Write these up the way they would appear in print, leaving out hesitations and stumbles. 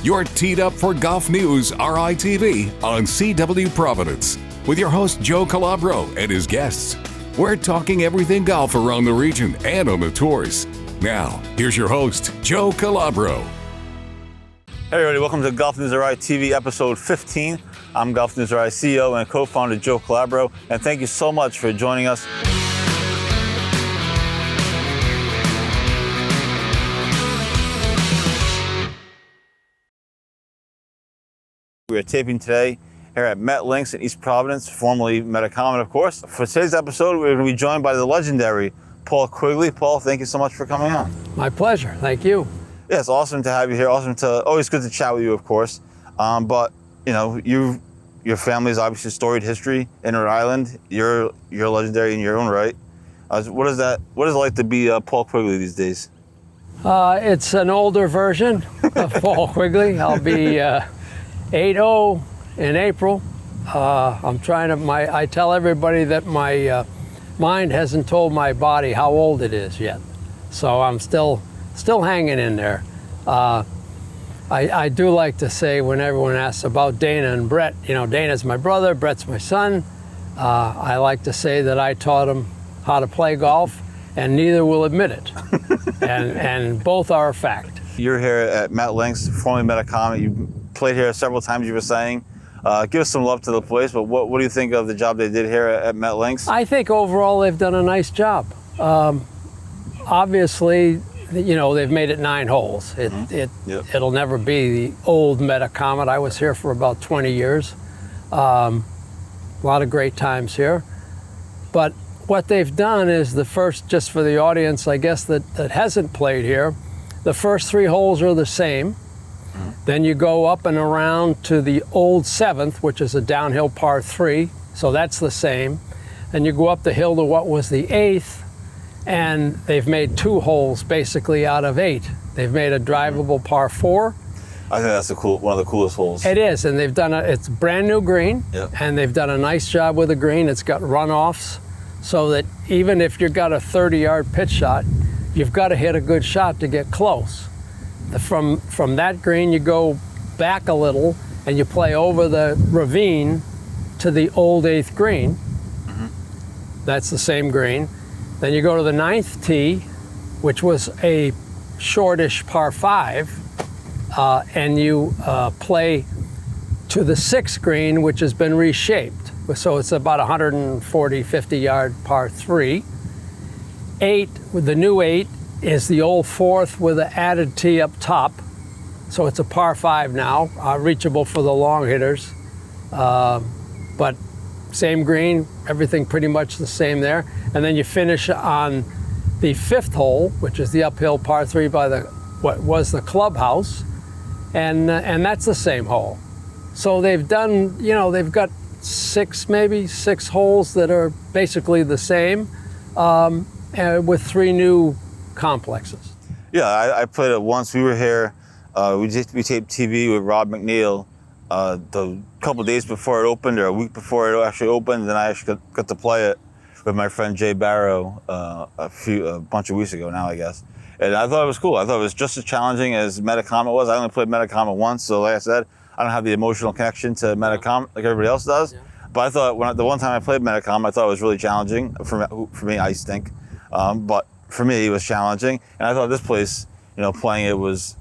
You're teed up for Golf News RI TV on CW Providence with your host Joe Calabro and his guests. We're talking everything golf around the region and on the tours. Now, here's your host, Joe Calabro. Hey everybody, welcome to GolfNewsRI TV episode 15. I'm GolfNewsRI CEO and co-founder Joe Calabro, and thank you so much for joining us. We are taping today here at Met-Links in East Providence, formerly Meta-Comet, of course. For today's episode, we're going to be joined by the legendary Paul Quigley. Paul, thank you so much for coming on. My pleasure. Thank you. Yeah, it's awesome to have you here. Always good to chat with you, of course. But you know, your family's obviously storied history in Rhode Island. You're legendary in your own right. What is it like to be Paul Quigley these days? It's an older version of Paul Quigley. I'll be 80 in April. I tell everybody that my mind hasn't told my body how old it is yet. So I'm still hanging in there. I do like to say when everyone asks about Dana and Brett, you know, Dana's my brother, Brett's my son. I like to say that I taught him how to play golf, and neither will admit it. and both are a fact. You're here at Met-Links, formerly Meta-Comet. You played here several times, you were saying. Give us some love to the place, but what do you think of the job they did here at Met-Links? I think overall they've done a nice job. Obviously, you know, they've made it 9 holes. It'll never be the old Meta-Comet. I was here for about 20 years. A lot of great times here. But what they've done is just for the audience, I guess, that hasn't played here, the first 3 holes are the same. Then you go up and around to the old 7th, which is a downhill par 3, so that's the same. Then you go up the hill to what was the 8th, and they've made 2 holes basically out of 8. They've made a drivable par 4. I think that's one of the coolest holes. It is, and they've done it's brand new green, and they've done a nice job with the green. It's got runoffs, so that even if you've got a 30-yard pitch shot, you've got to hit a good shot to get close. From that green, you go back a little and you play over the ravine to the old 8th green. That's the same green. Then you go to the 9th tee, which was a shortish par 5, and you play to the 6th green, which has been reshaped. So it's about 140, 50-yard par 3. 8, with the new 8, is the old 4th with an added tee up top. So it's a par 5 now, reachable for the long hitters. But same green, everything pretty much the same there. And then you finish on the 5th hole, which is the uphill par 3 by what was the clubhouse. And that's the same hole. So they've done, you know, they've got 6 holes that are basically the same, with 3 new complexes. Yeah, I played it once. We were here. We taped TV with Rob McNeil the couple days before it opened, or a week before it actually opened. And I actually got to play it with my friend Jay Barrow a bunch of weeks ago now, I guess. And I thought it was cool. I thought it was just as challenging as Meta-Comet was. I only played Meta-Comet once, so like I said, I don't have the emotional connection to Meta-Comet like everybody else does. Yeah. But I thought the one time I played Meta-Comet, I thought it was really challenging. For me, I stink. But for me, it was challenging, and I thought this place, you know, playing it was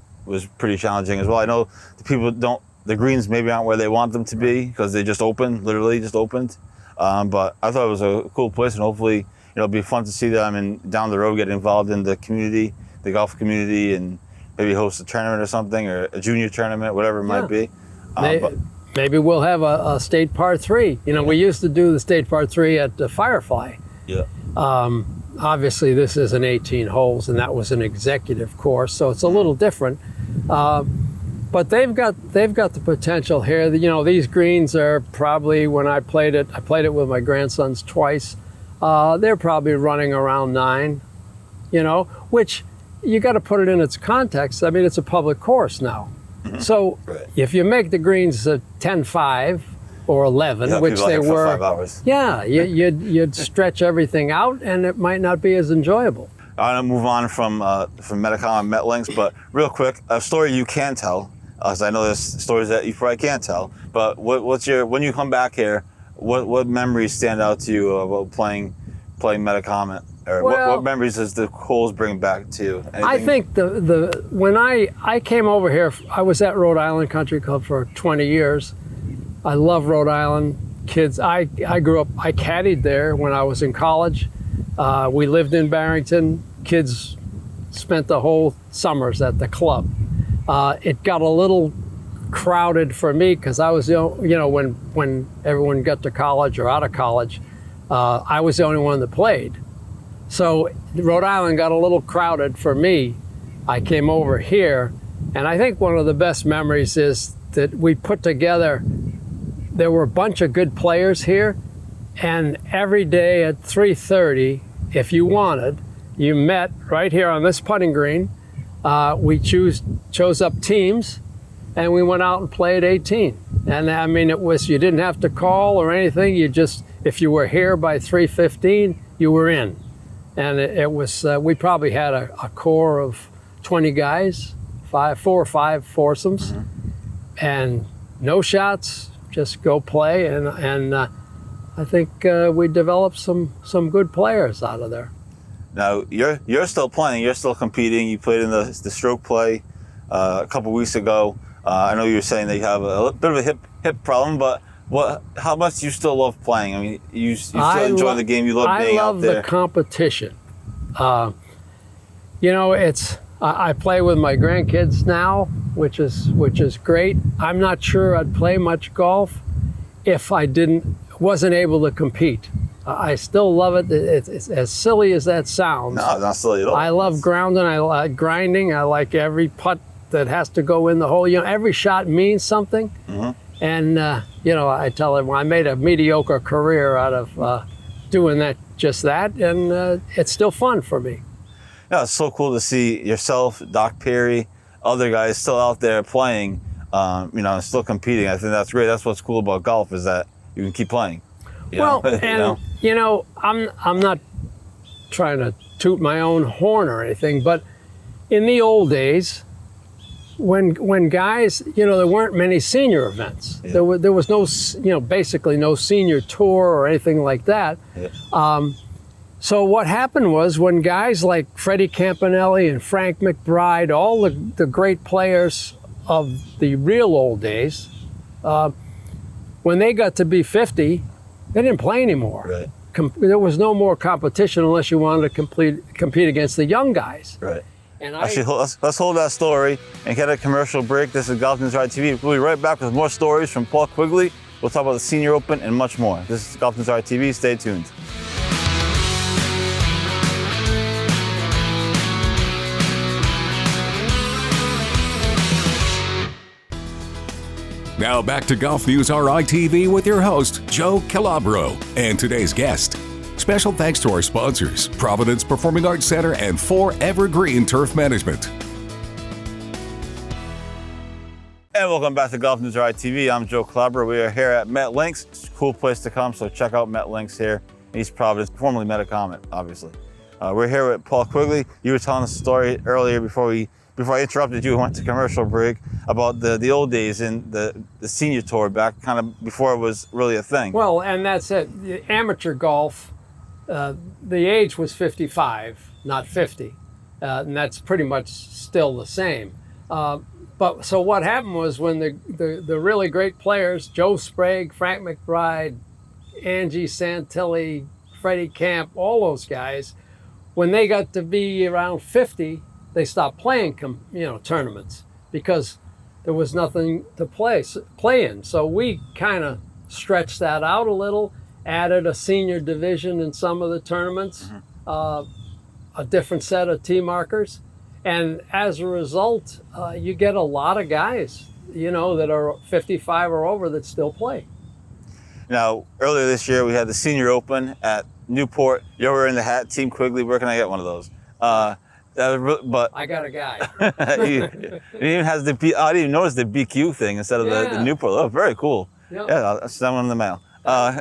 pretty challenging as well. I know the greens maybe aren't where they want them to be because they literally just opened. But I thought it was a cool place, and hopefully, you know, it'll be fun to see them down the road get involved in the community, the golf community, and maybe host a tournament or something, or a junior tournament, whatever it might be. Maybe we'll have a state par 3. You know, we used to do the state par 3 at the Firefly. Yeah. Obviously, this is an 18 holes, and that was an executive course, so it's a little different. But they've got the potential here. You know, these greens are probably, when I played it with my grandsons twice. They're probably running around 9. You know, which you got to put it in its context. I mean, it's a public course now, so if you make the greens 10-5. Or 11, which they were. 5 hours. Yeah, you'd stretch everything out, and it might not be as enjoyable. I'm gonna move on from Meta-Comet Met-Links, but real quick, a story you can tell Because I know there's stories that you probably can't tell. But when you come back here, what memories stand out to you about playing Meta-Comet? Or what memories does the holes bring back to you? Anything? I think when I came over here, I was at Rhode Island Country Club for 20 years. I love Rhode Island. Kids, I grew up, I caddied there when I was in college. We lived in Barrington. Kids spent the whole summers at the club. It got a little crowded for me because I was when everyone got to college or out of college, I was the only one that played. So Rhode Island got a little crowded for me. I came over here, and I think one of the best memories is that we put together, there were a bunch of good players here, and every day at 3:30, if you wanted, you met right here on this putting green. We chose up teams, and we went out and played 18. And I mean, you didn't have to call or anything. You just, if you were here by 3:15, you were in. And it was, we probably had a core of 20 guys, 4 or 5 foursomes, and no shots, just go play. And I think we developed some good players out of there. Now you're still playing. You're still competing. You played in the stroke play a couple weeks ago. I know you were saying that you have a bit of a hip problem, but how much do you still love playing? I mean, you still enjoy the game. You love being out there. I love the competition. I play with my grandkids now, which is great. I'm not sure I'd play much golf if I wasn't able to compete. I still love it. It's as silly as that sounds. No, not silly at all. I love grounding. I like grinding. I like every putt that has to go in the hole. Every shot means something. And I tell them, I made a mediocre career out of doing just that, and it's still fun for me. Yeah, it's so cool to see yourself, Doc Perry, other guys still out there playing, still competing. I think that's great. That's what's cool about golf, is that you can keep playing. I'm not trying to toot my own horn or anything, but in the old days, when guys, there weren't many senior events. Yeah. There was no, basically no senior tour or anything like that. Yeah. So what happened was, when guys like Freddie Campanelli and Frank McBride, all the great players of the real old days, when they got to be 50, they didn't play anymore. Right. There was no more competition unless you wanted to compete against the young guys. Right. Actually, let's hold that story and get a commercial break. This is GolfNewsRI TV. We'll be right back with more stories from Paul Quigley. We'll talk about the Senior Open and much more. This is GolfNewsRI TV. Stay tuned. Now back to GolfNewsRI TV with your host, Joe Calabro, and today's guest. Special thanks to our sponsors, Providence Performing Arts Center and Forever Green Turf Management. And welcome back to GolfNewsRI TV. I'm Joe Calabro. We are here at MetLinks. It's a cool place to come, so check out MetLinks here in East Providence, formerly Meta-Comet, obviously. We're here with Paul Quigley. You were telling us a story earlier before I interrupted you, we went to commercial break, about the old days in the senior tour back kind of before it was really a thing. Well, and that's it. Amateur golf, the age was 55, not 50. And that's pretty much still the same. But so what happened was, when the really great players, Joe Sprague, Frank McBride, Angie Santilli, Freddie Camp, all those guys, when they got to be around 50, they stopped playing tournaments because there was nothing to play in. So we kind of stretched that out a little, added a senior division in some of the tournaments, a different set of tee markers. And as a result, you get a lot of guys, that are 55 or over that still play. Now, earlier this year, we had the Senior Open at Newport. You were in the hat, Team Quigley. Where can I get one of those? But I got a guy. It even has I didn't even notice the BQ thing instead of the Newport. Oh, very cool. Yep. Yeah, I'll send one in the mail.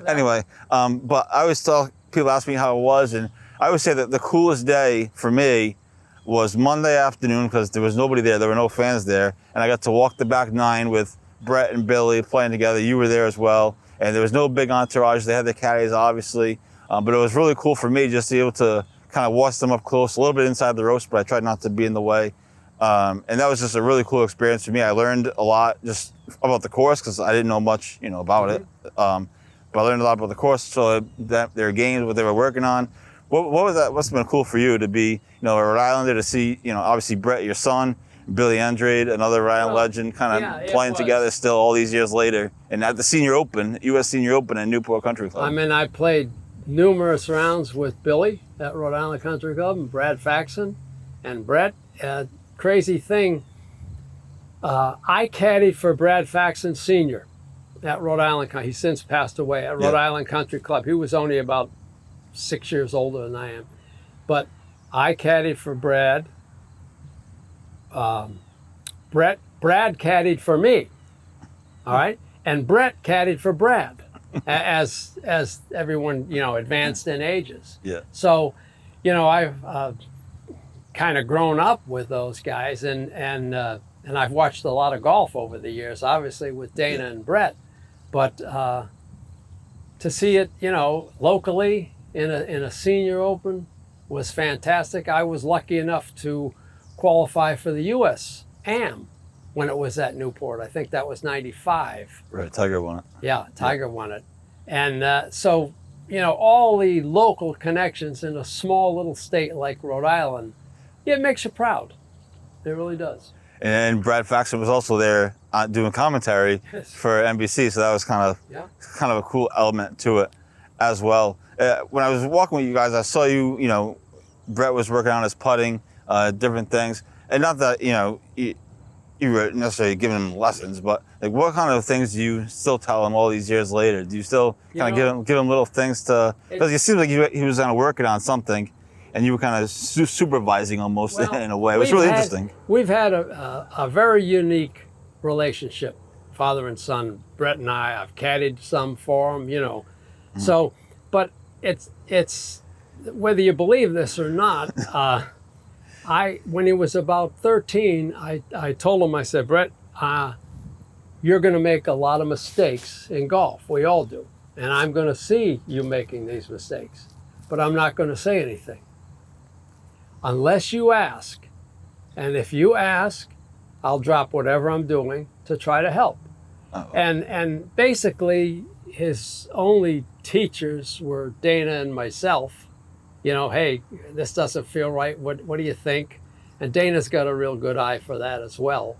Anyway, but I always tell people, ask me how it was, and I always say that the coolest day for me was Monday afternoon because there was nobody there. There were no fans there. And I got to walk the back nine with Brett and Billy playing together. You were there as well. And there was no big entourage. They had the caddies, obviously. But it was really cool for me just to be able to kind of watch them up close, a little bit inside the ropes, but I tried not to be in the way. And that was just a really cool experience for me. I learned a lot just about the course because I didn't know much, about it. But I learned a lot about the course, so that their games, what they were working on. What was that? What's been cool for you to be, a Rhode Islander, to see, obviously Brett, your son, Billy Andrade, another Rhode Island legend, kind of playing together still all these years later, and at the Senior Open, U.S. Senior Open at Newport Country Club. I mean, I played numerous rounds with Billy at Rhode Island Country Club and Brad Faxon and Brett. Crazy thing, I caddied for Brad Faxon Sr. at Rhode Island. He's since passed away at Rhode Island Country Club. He was only about 6 years older than I am. But I caddied for Brad. Brad caddied for me. All right? And Brett caddied for Brad as everyone, advanced in ages. Yeah. So, I've kind of grown up with those guys, and I've watched a lot of golf over the years, obviously with Dana and Brett. But to see it, locally in a Senior Open was fantastic. I was lucky enough to qualify for the U.S. Am when it was at Newport. I think that was '95. Right, Tiger won it. Yeah, Tiger won it. And so, all the local connections in a small little state like Rhode Island, it makes you proud. It really does. And Brad Faxon was also there doing commentary for NBC, so that was kind of a cool element to it as well. When I was walking with you guys, I saw you, Brett was working on his putting, different things. And not that, you were necessarily giving him lessons, but like what kind of things do you still tell him all these years later? Do you still kind of give him little things to, because it seems like he was kind of working on something and you were kind of supervising almost in a way. It was really interesting. We've had a very unique relationship, father and son, Brett and I've caddied some for him, So, but it's whether you believe this or not, when he was about 13, I told him, I said, Brett, you're going to make a lot of mistakes in golf. We all do. And I'm going to see you making these mistakes, but I'm not going to say anything unless you ask. And if you ask, I'll drop whatever I'm doing to try to help. Uh-oh. And basically, his only teachers were Dana and myself. Hey, this doesn't feel right. What do you think? And Dana's got a real good eye for that as well.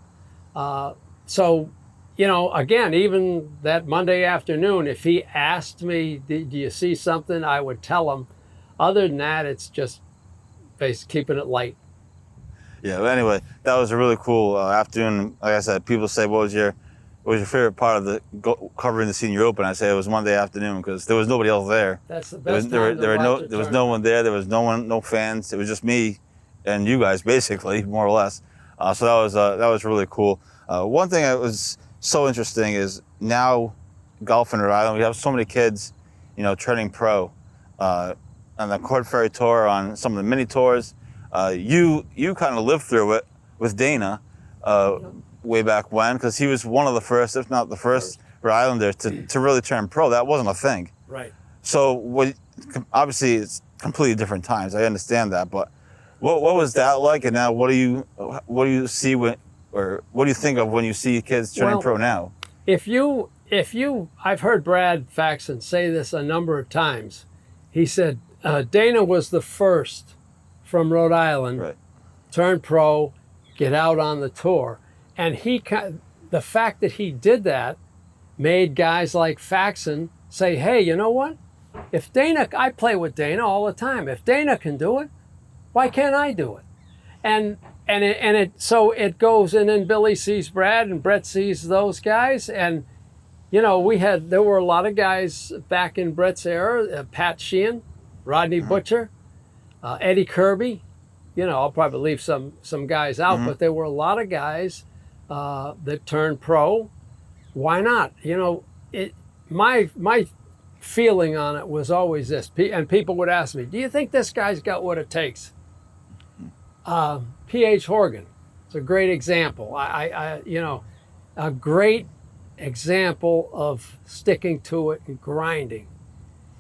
So, again, even that Monday afternoon, if he asked me, do you see something, I would tell him. Other than that, it's just keeping it light. Yeah, but anyway, that was a really cool afternoon. Like I said, people say, what was your favorite part of covering the Senior Open? I say it was Monday afternoon because there was nobody else there. That's the best. There was no one there. There was no fans. It was just me and you guys, basically, more or less. So that was really cool. One thing that was so interesting is now golf in Rhode Island, we have so many kids, turning pro on the Corn Ferry Tour, on some of the mini tours. You kind of lived through it with Dana. Way back when, because he was one of the first, if not the first, Rhode Islander to really turn pro. That wasn't a thing. Right. So obviously it's completely different times. I understand that, but what was that like? And now what do you see or what do you think of when you see kids turning pro now? If you, I've heard Brad Faxon say this a number of times. He said Dana was the first from Rhode Island, turn pro, get out on the tour. And the fact that he did that made guys like Faxon say, hey, you know what? If Dana, I play with Dana all the time. If Dana can do it, why can't I do it? So it goes, and then Billy sees Brad and Brett sees those guys. And, there were a lot of guys back in Brett's era, Pat Sheehan, Rodney Butcher, Eddie Kirby. I'll probably leave some guys out, but there were a lot of guys that turned pro. Why not? My feeling on it was always this, and people would ask me, do you think this guy's got what it takes? P.H. Horgan. It's a great example. A great example of sticking to it and grinding.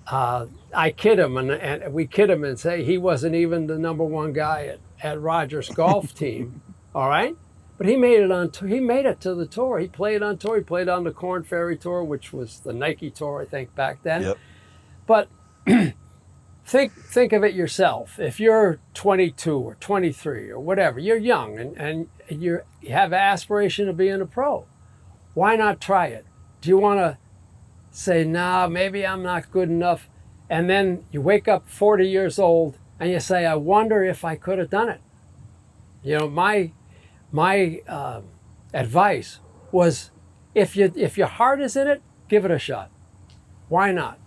I kid him, and we kid him and say he wasn't even the number one guy at Rogers' golf team, all right? But he made it to the tour. He played on tour. He played on the Korn Ferry Tour, which was the Nike Tour, I think, back then. Yep. But think of it yourself. If you're 22 or 23 or whatever, you're young and you have aspiration of being a pro. Why not try it? Do you want to say, nah, maybe I'm not good enough? And then you wake up 40 years old and you say, I wonder if I could have done it. You know, my advice was, if your heart is in it, give it a shot. Why not?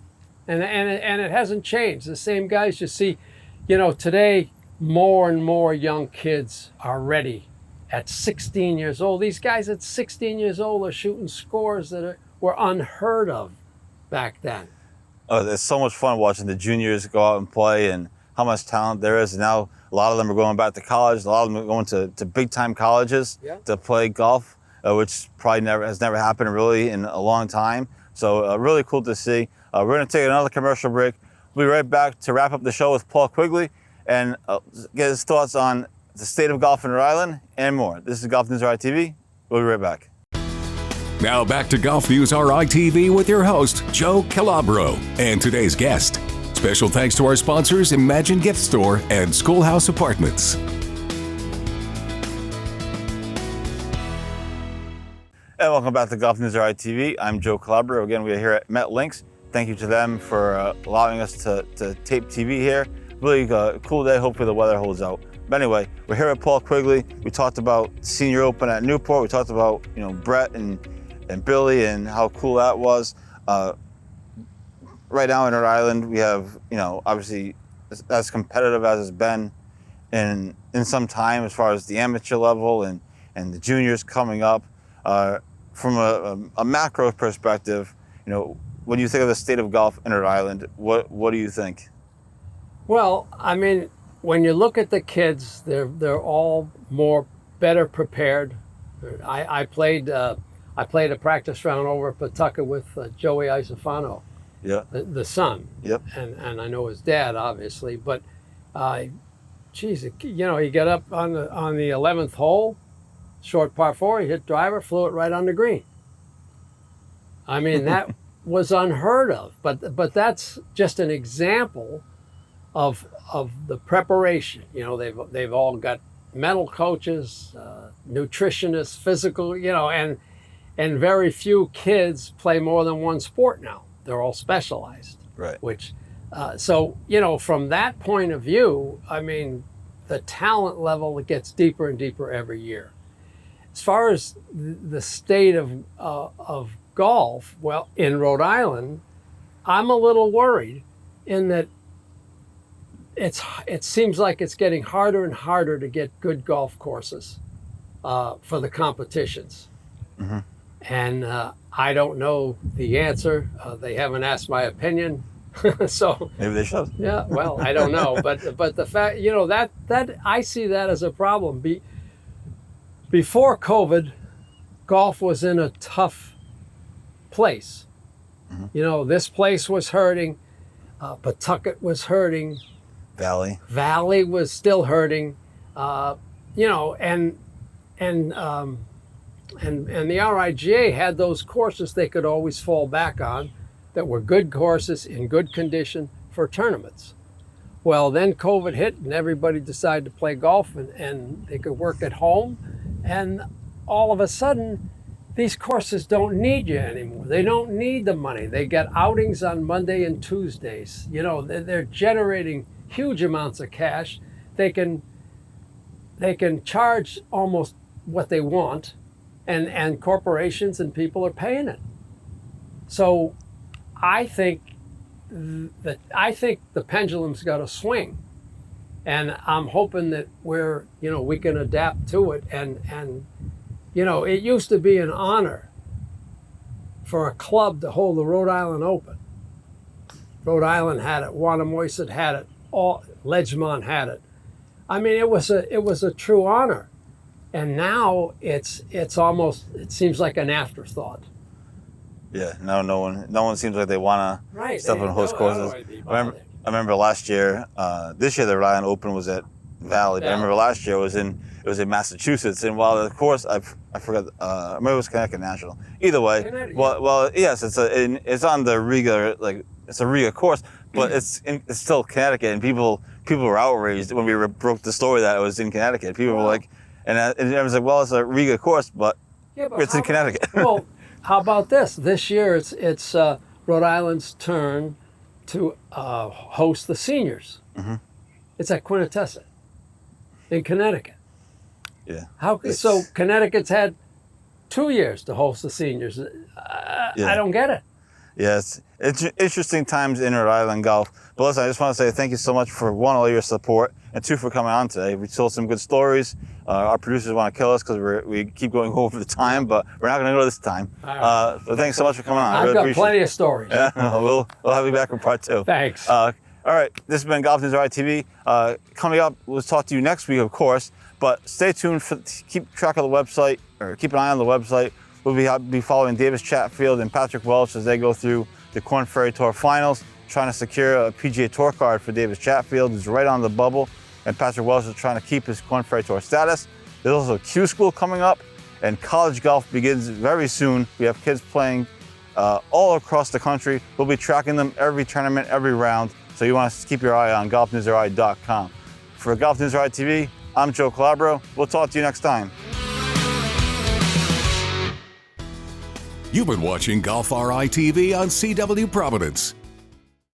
And it hasn't changed. The same guys you see, you know, today more and more young kids are ready at 16 years old. These guys at 16 years old are shooting scores that were unheard of back then. Oh, it's so much fun watching the juniors go out and play and how much talent there is. And now a lot of them are going back to college. A lot of them are going to big time colleges to play golf, which probably has never happened really in a long time. So really cool to see. We're going to take another commercial break. We'll be right back to wrap up the show with Paul Quigley and get his thoughts on the state of golf in Rhode Island and more. This is GolfNewsRI TV. We'll be right back. Now back to GolfNewsRI TV with your host, Joe Calabro, and today's guest. Special thanks to our sponsors, Imagine Gift Store and Schoolhouse Apartments. And welcome back to GolfNewsRI TV. I'm Joe Calabro. Again, we are here at Met Links. Thank you to them for allowing us to tape TV here. Really cool day. Hopefully the weather holds out. But anyway, we're here at Paul Quigley. We talked about Senior Open at Newport. We talked about, you know, Brett and Billy and how cool that was. Right now in Rhode Island, we have, you know, obviously as competitive as it's been in some time as far as the amateur level and the juniors coming up. From a macro perspective, you know, when you think of the state of golf in Rhode Island, what do you think? Well, I mean, when you look at the kids, they're all better prepared. I played a practice round over at Pawtucket with Joey Isofano, the son. Yep. And I know his dad, obviously, but geez, you know, he got up on the 11th hole, short par 4, he hit driver, flew it right on the green. I mean, that was unheard of, but that's just an example of the preparation. You know, they've all got mental coaches, nutritionists, physical, you know, and very few kids play more than one sport now. They're all specialized. Right. Which, so, you know, from that point of view, I mean, the talent level, it gets deeper and deeper every year. As far as the state of golf, well, in Rhode Island, I'm a little worried in that it seems like it's getting harder and harder to get good golf courses for the competitions. Mm-hmm. And I don't know the answer. They haven't asked my opinion. So maybe they should. Yeah, well, I don't know, but the fact, you know, that I see that as a problem. Before COVID, golf was in a tough place. Mm-hmm. You know, this place was hurting. Pawtucket was hurting. Valley was still hurting. You know, and the RIGA had those courses they could always fall back on that were good courses in good condition for tournaments. Well, then COVID hit and everybody decided to play golf and they could work at home. And all of a sudden, these courses don't need you anymore. They don't need the money. They get outings on Monday and Tuesdays. You know, they're generating huge amounts of cash. They can charge almost what they want, and corporations and people are paying it. So I think the pendulum's got to swing, and I'm hoping that we can adapt to it. And you know, it used to be an honor for a club to hold the Rhode Island Open. Rhode Island had it, Wannamoisett had it, Ledgemont had it. I mean, it was a true honor, and now it's almost, it seems like an afterthought. Yeah, no one seems like they want to step on host courses. I remember last year. This year the Rhode Island Open was at Valley, but I remember last year it was in Massachusetts. And while the course I forgot, maybe it was Connecticut National. Either way, well, yes, it's on the Riga, like it's a Riga course, but it's still Connecticut, and people were outraged when we broke the story that it was in Connecticut. People were like, and I was like, well, it's a Riga course, but it's in Connecticut. Well, how about this? This year it's Rhode Island's turn to host the seniors. Mm-hmm. It's at Quintessence in Connecticut. Yeah. So Connecticut's had 2 years to host the seniors. I don't get it. Yes, it's interesting times in Rhode Island golf. But listen, I just want to say thank you so much for, one, all your support, and two, for coming on today. We told some good stories. Our producers want to kill us because we keep going over the time, but we're not going to go this time. Right. But thanks so much for coming on. I've got plenty of stories. Yeah, we'll have you back for part 2. Thanks. All right, this has been GolfNewsRI TV. Coming up, we'll talk to you next week, of course. But stay tuned keep track of the website, or keep an eye on the website. We'll be following Davis Chatfield and Patrick Welch as they go through the Korn Ferry Tour Finals, trying to secure a PGA Tour card for Davis Chatfield, who's right on the bubble, and Patrick Welch is trying to keep his Korn Ferry Tour status. There's also Q School coming up, and college golf begins very soon. We have kids playing all across the country. We'll be tracking them every tournament, every round, so you want to keep your eye on GolfNewsRI.com. For GolfNewsRI TV, I'm Joe Calabro. We'll talk to you next time. You've been watching GolfRI TV on CW Providence.